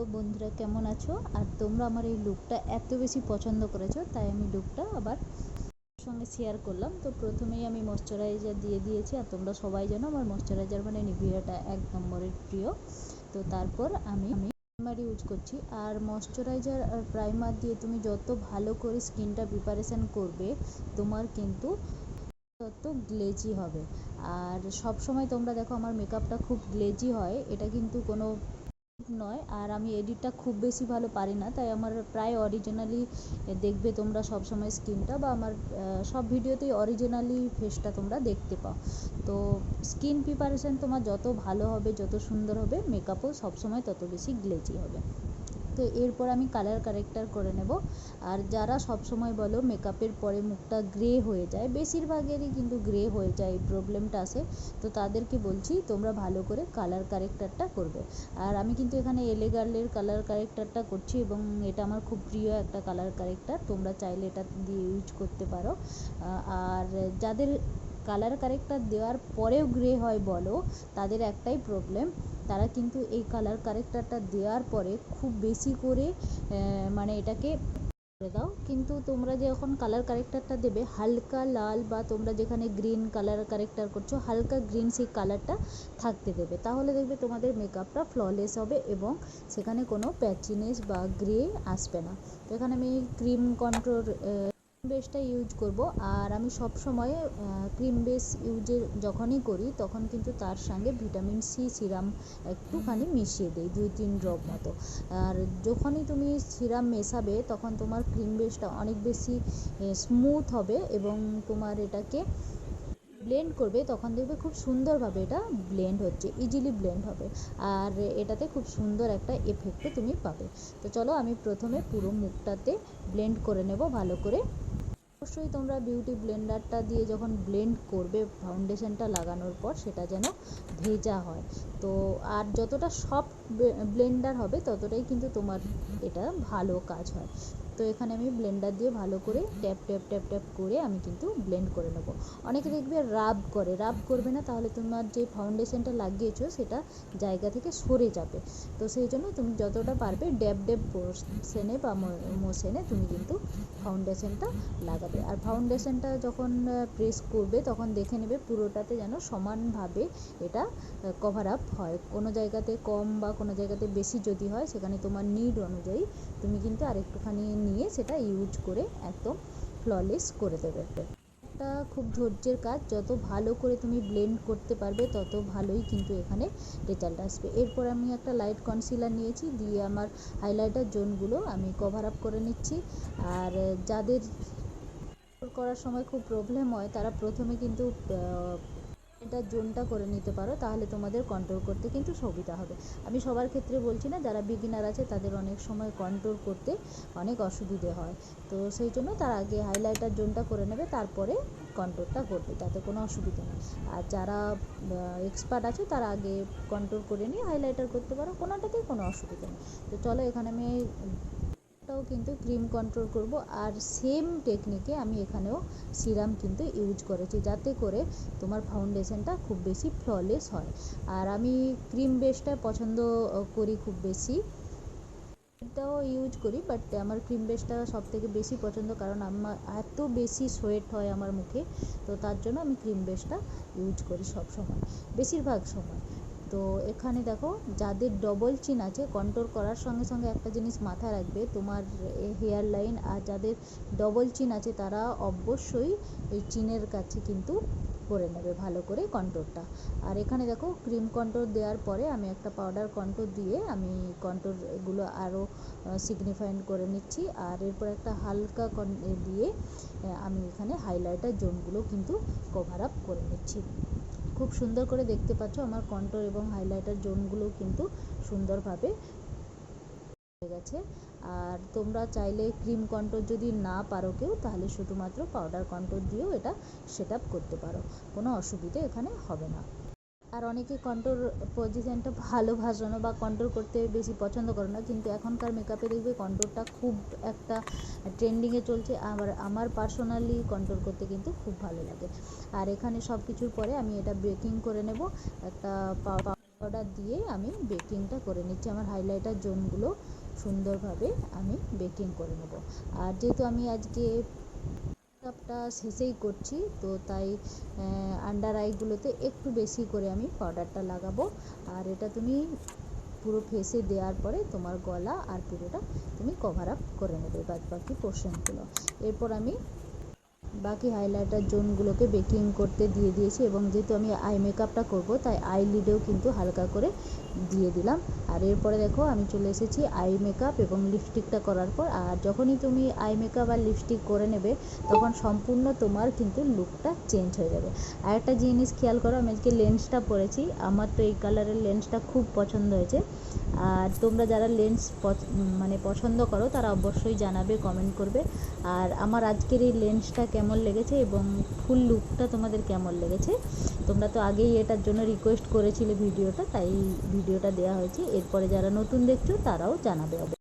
Hello বন্ধুরা, কেমন আছো? আর তোমরা আমার এই লুকটা এত বেশি পছন্দ করেছো, তাই আমি লুকটা আবার সঙ্গে শেয়ার করলাম। তো প্রথমেই আমি ময়শ্চারাইজার দিয়ে দিয়েছি, আর তোমরা সবাই জানো আমার ময়শ্চারাইজার মানে নিভিয়াটা এক নম্বরের প্রিয়। তো তারপর আমি প্রাইমার ইউজ করছি। আর ময়শ্চারাইজার আর প্রাইমার দিয়ে তুমি যত ভালো করে স্কিনটা প্রিপারেশন করবে, তোমার কিন্তু তত গ্লেজি হবে। আর সব সময় তোমরা দেখো আমার মেকআপটা খুব গ্লেজি হয়, এটা কিন্তু কোনো নয়। আর আমি এডিটটা খুব বেশি ভালো পারি না, তাই আমার প্রায় অরিজিনালি দেখবে তোমরা সব সময় স্কিনটা, বা আমার সব ভিডিওতেই অরিজিনালি ফেসটা তোমরা দেখতে পাও। তো স্কিন প্রিপারেশন তোমার যত ভালো হবে, যত সুন্দর হবে, মেকআপও সবসময় তত বেশি গ্লেজি হবে। তো এরপর আমি কালার কারেক্টার করে নেব। আর যারা সব সময় বলো মেকআপের পরে মুখটা গ্রে হয়ে যায়, বেশিরভাগেরই কিন্তু গ্রে হয়ে যায়, এই প্রবলেমটা আসে, তো তাদেরকে বলছি তোমরা ভালো করে কালার কারেক্টারটা করবে। আর আমি কিন্তু এখানে এলে গার্লের কালার কারেক্টারটা করছি, এবং এটা আমার খুব প্রিয় একটা কালার কারেক্টার, তোমরা চাইলে এটা দিয়ে ইউজ করতে পারো। আর যাদের কালার কারেক্টার দেওয়ার পরেও গ্রে হয় বলো, তাদের একটাই প্রবলেম, তারা কিন্তু এই কালার কারেক্টারটা দেওয়ার পরে খুব বেশি করে মানে এটাকে করে দাও। কিন্তু তোমরা যখন কালার কারেক্টারটা দেবে, হালকা লাল বা তোমরা যেখানে গ্রিন কালার কারেক্টার করছো, হালকা গ্রিন সেই কালারটা থাকতে দেবে, তাহলে দেখবে তোমাদের মেকআপটা ফ্ললেস হবে এবং সেখানে কোনো প্যাচিনেস বা গ্রে আসবে না। তো এখানে আমি ক্রিম কন্ট্রোল বেসটা ইউজ করব। আর আমি সব সময় ক্রিম বেস যখনই করি, তখন কিন্তু তার সঙ্গে ভিটামিন সি সিরাম একটুখানি মিশিয়ে দিই, 2-3 ড্রপ মতো। আর যখনই তুমি সিরাম মেশাবে, তখন তোমার ক্রিম বেসটা অনেক বেশি স্মুথ হবে, এবং তোমার এটাকে ব্লেন্ড করবে, তখন দেখবে খুব সুন্দরভাবে এটা ব্লেন্ড হচ্ছে, ইজিলি ব্লেন্ড হবে। আর এটাতে খুব সুন্দর একটা এফেক্টও তুমি পাবে। তো চলো আমি প্রথমে পুরো মুখটাতে ব্লেন্ড করে নেব ভালো করে। অবশ্যই তোমরা বিউটি ব্লেন্ডারটা দিয়ে যখন ব্লেন্ড করবে ফাউন্ডেশনটা লাগানোর পর, সেটা যেন ভেজা হয়। তো আর যতটা সফট ব্লেন্ডার হবে, ততটাই কিন্তু তোমার এটা ভালো কাজ হয়। তো এখানে আমি ব্লেন্ডার দিয়ে ভালো করে ট্যাপ ট্যাপ ট্যাপ ট্যাপ করে আমি কিন্তু ব্লেন্ড করে নেব। অনেকে দেখবে রাব করবে না, তাহলে তোমার যে ফাউন্ডেশনটা লাগিয়েছো সেটা জায়গা থেকে সরে যাবে। তো সেই জন্য তুমি যতটা পারবে ড্যাব ড্যাব মোশনে বা মোশনে তুমি কিন্তু ফাউন্ডেশনটা লাগাবে। আর ফাউন্ডেশনটা যখন প্রেস করবে, তখন দেখে নেবে পুরোটাতে যেন সমানভাবে এটা কভার আপ হয়। কোনো জায়গাতে কম বা কোনো জায়গাতে বেশি যদি হয়, সেখানে তোমার নিড অনুযায়ী তুমি কিন্তু আরেকটুখানি নিয়ে সেটা ইউজ করে একদম ফ্ললেস করে দেবে। এটা খুব ধৈর্যের কাজ, যত ভালো করে তুমি ব্লেন্ড করতে পারবে, তত ভালোই কিন্তু এখানে রেজাল্ট আসবে। এরপর আমি একটা লাইট কনসিলার নিয়েছি, দিয়ে আমার হাইলাইটার জোনগুলো আমি কভার আপ করে নিচ্ছি। আর যাদের করার সময় খুব প্রবলেম হয়, তারা প্রথমে কিন্তু এটা জোনটা করে নিতে পারো, তাহলে তোমাদের কন্ট্রোল করতে কিন্তু সুবিধা হবে। আমি সবার ক্ষেত্রে বলছি না, যারা বিগিনার আছে তাদের অনেক সময় কন্ট্রোল করতে অনেক অসুবিধে হয়। তো সেই জন্য তার আগে হাইলাইটার জোনটা করে নেবে, তারপরে কন্ট্রোলটা করবে, তাতে কোনো অসুবিধা নেই। আর যারা এক্সপার্ট আছে, তারা আগে কন্ট্রোল করে নিয়ে হাইলাইটার করতে পারো, কোনোটাতেই কোনো অসুবিধা নেই। তো চলো এখানে আমি টাও কিন্তু ক্রিম কন্ট্রোল করব। আর সেম টেকনিকে আমি এখানেও সিরাম কিন্তু ইউজ করেছি, যাতে করে তোমার ফাউন্ডেশনটা খুব বেশি ফ্ললেস হয়। আর আমি ক্রিম বেসটা পছন্দ করি খুব বেশি, এটাও ইউজ করি, বাট আমার ক্রিম বেসটা সব থেকে বেশি পছন্দ, কারণ আমার এত বেশি সোয়েট হয় আমার মুখে, তো তার জন্য আমি ক্রিম বেসটা ইউজ করি সব সময়, বেশিরভাগ সময়। তো এখানে দেখো, যাদের ডবল চিন আছে, কন্ট্রোল করার সঙ্গে সঙ্গে একটা জিনিস মাথায় রাখবে, তোমার হেয়ার লাইন, আর যাদের ডবল চিন আছে তারা অবশ্যই এই চিনের কাছে কিন্তু করে নেবে ভালো করে কন্ট্রোলটা। আর এখানে দেখো, ক্রিম কন্ট্রোল দেওয়ার পরে আমি একটা পাউডার কন্ট্রোল দিয়ে আমি কন্ট্রোলগুলো আরও সিগনিফাইন্ট করে নিচ্ছি। আর এরপর একটা হালকা দিয়ে আমি এখানে হাইলাইটার জোনগুলো কিন্তু কভার আপ করে নিচ্ছি। খুব সুন্দর করে দেখতে পাচ্ছ আমার কন্ট্রোল এবং হাইলাইটার জোনগুলো কিন্তু সুন্দরভাবে হয়ে গেছে। আর তোমরা চাইলে ক্রিম কন্ট্রোল যদি না পারো কেউ, তাহলে শুধুমাত্র পাউডার কন্ট্রোল দিয়েও এটা সেট আপ করতে পারো, কোনো অসুবিধে এখানে হবে না। আর অনেকে কন্ট্রোল পজিশনটা ভালোবাসো বা কন্ট্রোল করতে বেশি পছন্দ করো না, কিন্তু এখনকার মেকআপে দেখবে কন্ট্রোলটা খুব একটা ট্রেন্ডিংয়ে চলছে। আমার পার্সোনালি কন্ট্রোল করতে কিন্তু খুব ভালো লাগে। আর এখানে সব কিছুর পরে আমি এটা বেকিং করে নেব, একটা অর্ডার দিয়ে আমি বেকিংটা করে নিচ্ছি। আমার হাইলাইটার জোনগুলো সুন্দরভাবে আমি বেকিং করে নেব। আর যেহেতু আমি আজকে মেকআপটা শেষেই করছি, তো তাই আন্ডার আইগুলোতে একটু বেশি করে আমি পাউডারটা লাগাবো। আর এটা তুমি পুরো ফেসে দেওয়ার পরে তোমার গলা আর পুরোটা তুমি কভার আপ করে নেবে, বাদ বাকি পোর্শনগুলো। এরপর আমি বাকি হাইলাইটার জোনগুলোকে বেকিং করতে দিয়ে দিয়েছি, এবং যেহেতু আমি আই মেকআপটা করবো তাই আইলিডেও কিন্তু হালকা করে দিয়ে দিলাম। আর এরপরে দেখো আমি চলে এসেছি আই মেকআপ এবং লিপস্টিকটা করার পর। আর যখনই তুমি আই মেকআপ আর লিপস্টিক করে নেবে তখন সম্পূর্ণ তোমার কিন্তু লুকটা চেঞ্জ হয়ে যাবে। আর একটা জিনিস খেয়াল করো, আমি আজকে লেন্সটা পরেছি, আমার তো এই কালারের লেন্সটা খুব পছন্দ হয়েছে। আর তোমরা যারা লেন্স পছন্দ করো তারা অবশ্যই জানাবে, কমেন্ট করবে। আর আমার আজকের এই লেন্সটা কেমন লেগেছে এবং ফুল লুকটা তোমাদের কেমন লেগেছে। তোমরা তো আগেই এটার জন্য রিকোয়েস্ট করেছিলে ভিডিওটা, তাই ভিডিওটা দেওয়া হয়েছে। এরপরে যারা নতুন দেখছো তারাও জানাবে।